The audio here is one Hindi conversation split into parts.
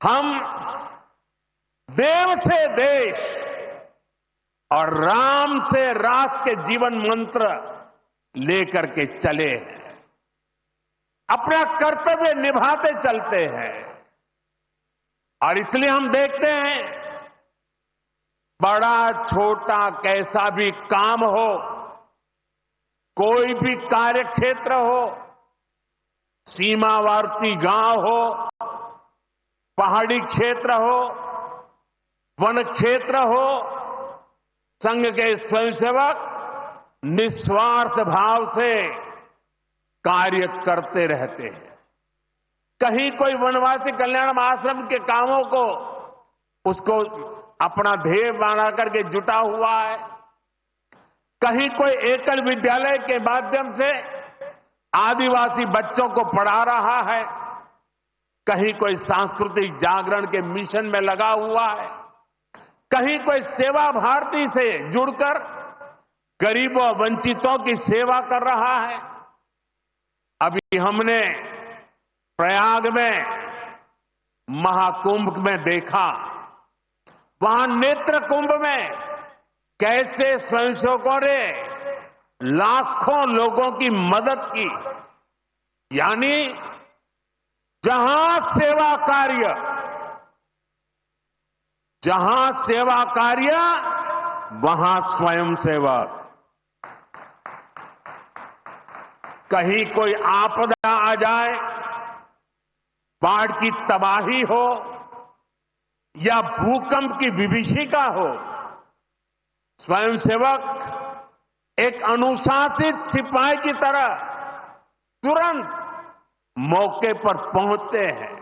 हम देव से देश और राम से राष्ट्र के जीवन मंत्र लेकर के चले हैं, अपना कर्तव्य निभाते चलते हैं। और इसलिए हम देखते हैं, बड़ा छोटा कैसा भी काम हो, कोई भी कार्य क्षेत्र हो, सीमावर्ती गांव हो, पहाड़ी क्षेत्र हो, वन क्षेत्र हो, संघ के स्वयंसेवक निस्वार्थ भाव से कार्य करते रहते हैं। कहीं कोई वनवासी कल्याण आश्रम के कामों को उसको अपना ध्येय बना करके जुटा हुआ है, कहीं कोई एकल विद्यालय के माध्यम से आदिवासी बच्चों को पढ़ा रहा है, कहीं कोई सांस्कृतिक जागरण के मिशन में लगा हुआ है, कहीं कोई सेवा भारती से जुड़कर गरीबों वंचितों की सेवा कर रहा है। अभी हमने प्रयाग में महाकुंभ में देखा, वहां नेत्र कुंभ में कैसे स्वयंसेवकों ने लाखों लोगों की मदद की। यानी जहां सेवा कार्य वहां स्वयंसेवक। कहीं कोई आपदा आ जाए, बाढ़ की तबाही हो या भूकंप की विभीषिका हो, स्वयंसेवक एक अनुशासित सिपाही की तरह तुरंत मौके पर पहुंचते हैं।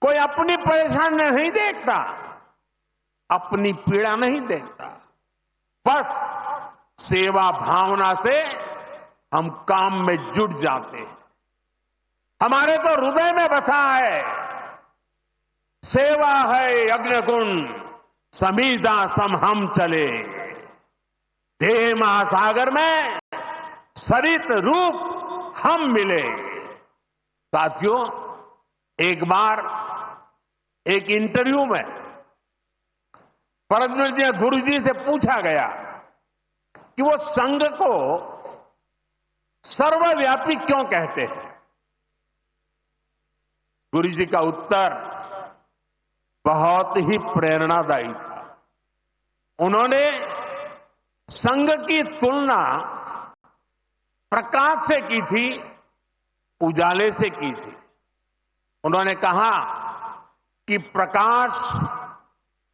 कोई अपनी परेशानी नहीं देखता, अपनी पीड़ा नहीं देखता, बस सेवा भावना से हम काम में जुट जाते हैं। हमारे तो हृदय में बसा है, सेवा है अग्निकुंड समीजा सम हम चले, देह महासागर में सरित रूप हम मिले। साथियों, एक बार एक इंटरव्यू में परमपूज्य गुरु जी से पूछा गया कि वो संघ को सर्वव्यापी क्यों कहते हैं। गुरु जी का उत्तर बहुत ही प्रेरणादायी था। उन्होंने संघ की तुलना प्रकाश से की थी, उजाले से की थी। उन्होंने कहा कि प्रकाश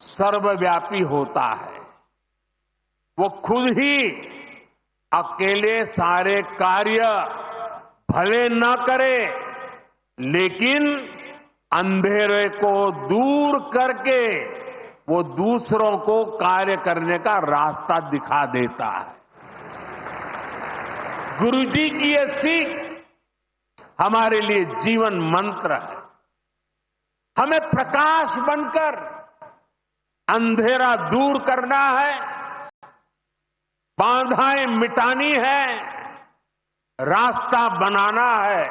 सर्वव्यापी होता है, वो खुद ही अकेले सारे कार्य भले न करे, लेकिन अंधेरे को दूर करके वो दूसरों को कार्य करने का रास्ता दिखा देता है। गुरुजी की ये सीख हमारे लिए जीवन मंत्र है। हमें प्रकाश बनकर अंधेरा दूर करना है, बाधाएं मिटानी है, रास्ता बनाना है।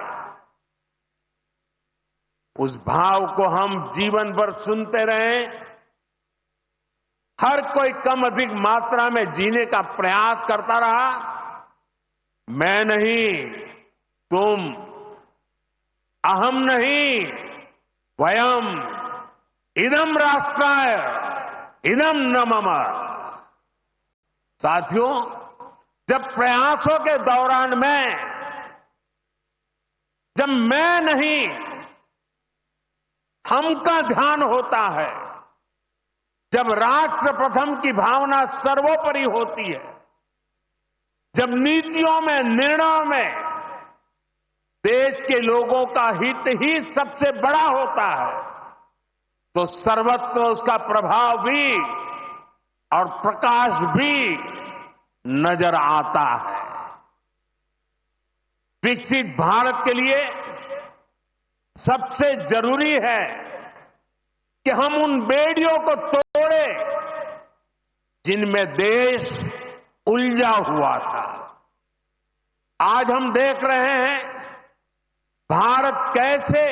उस भाव को हम जीवन भर सुनते रहें। हर कोई कम अधिक मात्रा में जीने का प्रयास करता रहा। मैं नहीं, तुम, अहम नहीं, वयम, इदम राष्ट्राय, इदम न मम। साथियों, जब प्रयासों के दौरान जब मैं नहीं, हम का ध्यान होता है, जब राष्ट्र प्रथम की भावना सर्वोपरि होती है, जब नीतियों में, निर्णयों में देश के लोगों का हित ही सबसे बड़ा होता है, तो सर्वत्र उसका प्रभाव भी और प्रकाश भी नजर आता है। विकसित भारत के लिए सबसे जरूरी है कि हम उन बेड़ियों को तोड़े जिनमें देश उलझा हुआ था। आज हम देख रहे हैं भारत कैसे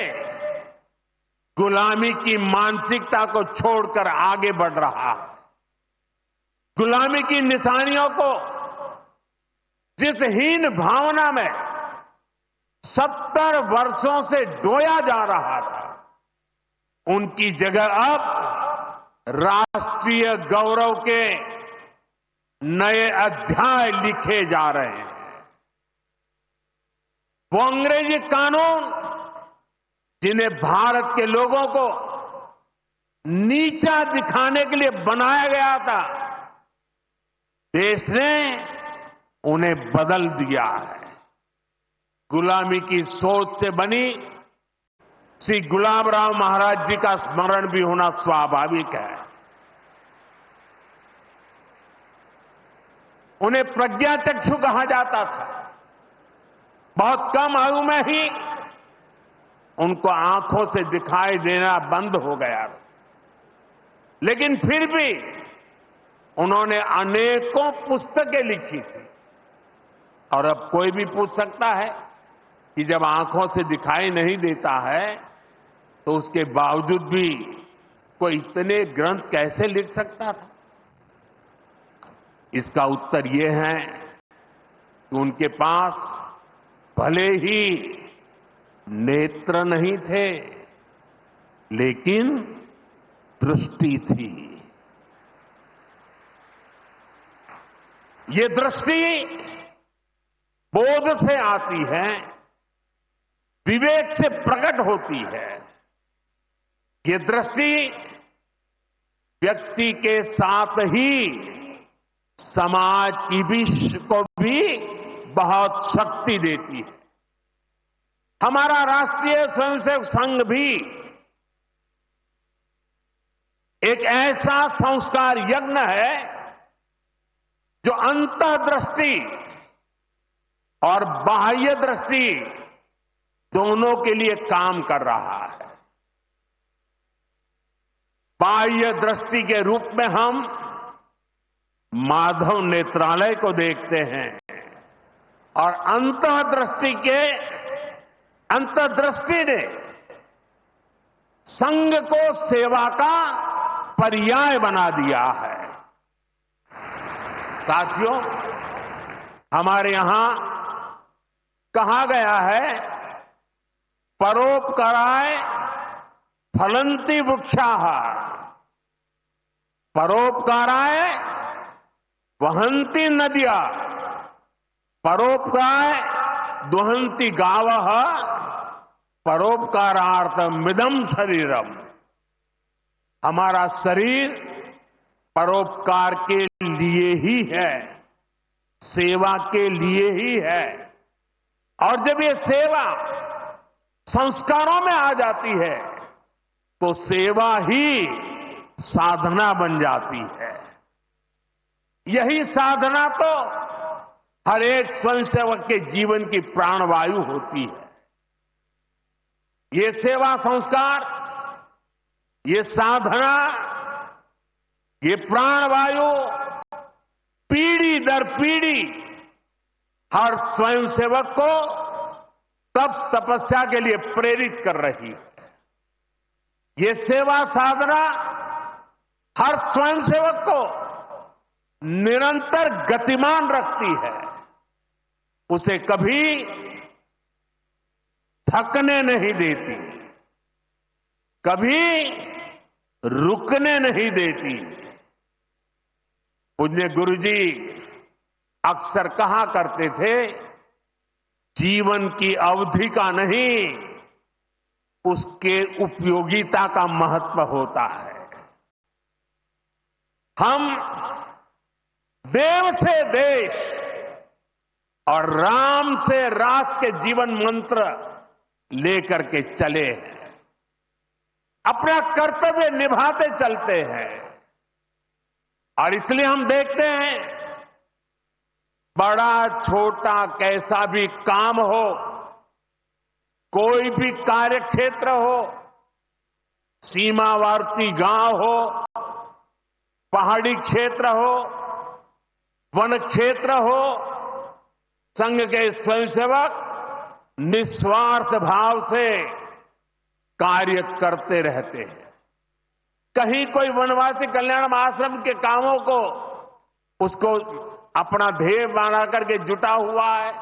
गुलामी की मानसिकता को छोड़कर आगे बढ़ रहा है। गुलामी की निशानियों को जिस हीन भावना में 70 वर्षों से डोया जा रहा था, उनकी जगह अब राष्ट्रीय गौरव के नए अध्याय लिखे जा रहे हैं। वो अंग्रेजी कानून जिन्हें भारत के लोगों को नीचा दिखाने के लिए बनाया गया था, देश ने उन्हें बदल दिया है। गुलामी की सोच से बनी श्री गुलाबराव महाराज जी का स्मरण भी होना स्वाभाविक है। उन्हें प्रज्ञाचक्षु कहा जाता था। बहुत कम आयु में ही उनको आंखों से दिखाई देना बंद हो गया, लेकिन फिर भी उन्होंने अनेकों पुस्तकें लिखी थी। और अब कोई भी पूछ सकता है कि जब आंखों से दिखाई नहीं देता है तो उसके बावजूद भी कोई इतने ग्रंथ कैसे लिख सकता था? इसका उत्तर यह है कि उनके पास भले ही नेत्र नहीं थे, लेकिन दृष्टि थी। ये दृष्टि बोध से आती है, विवेक से प्रकट होती है। ये दृष्टि व्यक्ति के साथ ही समाज की को भी बहुत शक्ति देती है। हमारा राष्ट्रीय स्वयंसेवक संघ भी एक ऐसा संस्कार यज्ञ है जो अंतर्दृष्टि और बाह्य दृष्टि दोनों के लिए काम कर रहा है। बाह्य दृष्टि के रूप में हम माधव नेत्रालय को देखते हैं और अंतर्दृष्टि ने संघ को सेवा का पर्याय बना दिया है। साथियों, हमारे यहां कहा गया है, परोपकाराय फलंति वृक्षाः, परोपकाराय वहन्ति नद्या, परोपकाराय दुहन्ति गावः, परोपकारार्थमिदं शरीरम। हमारा शरीर परोपकार के लिए ही है, सेवा के लिए ही है। और जब ये सेवा संस्कारों में आ जाती है तो सेवा ही साधना बन जाती है। यही साधना तो हर एक स्वयंसेवक के जीवन की प्राणवायु होती है। ये सेवा संस्कार, ये साधना, ये प्राणवायु पीढ़ी दर पीढ़ी हर स्वयंसेवक को तप तपस्या के लिए प्रेरित कर रही है। ये सेवा साधना हर स्वयंसेवक को निरंतर गतिमान रखती है, उसे कभी थकने नहीं देती, कभी रुकने नहीं देती। पूज्य गुरुजी अक्सर कहा करते थे, जीवन की अवधि का नहीं, उसके उपयोगिता का महत्व होता है। हम देव से देश और राम से राष्ट्र के जीवन मंत्र लेकर के चले हैं, अपना कर्तव्य निभाते चलते हैं। और इसलिए हम देखते हैं, बड़ा छोटा कैसा भी काम हो, कोई भी कार्य क्षेत्र हो, सीमावर्ती गांव हो, पहाड़ी क्षेत्र हो, वन क्षेत्र हो, संघ के स्वयंसेवक निस्वार्थ भाव से कार्य करते रहते हैं। कहीं कोई वनवासी कल्याण आश्रम के कामों को उसको अपना ध्येय बना करके जुटा हुआ है,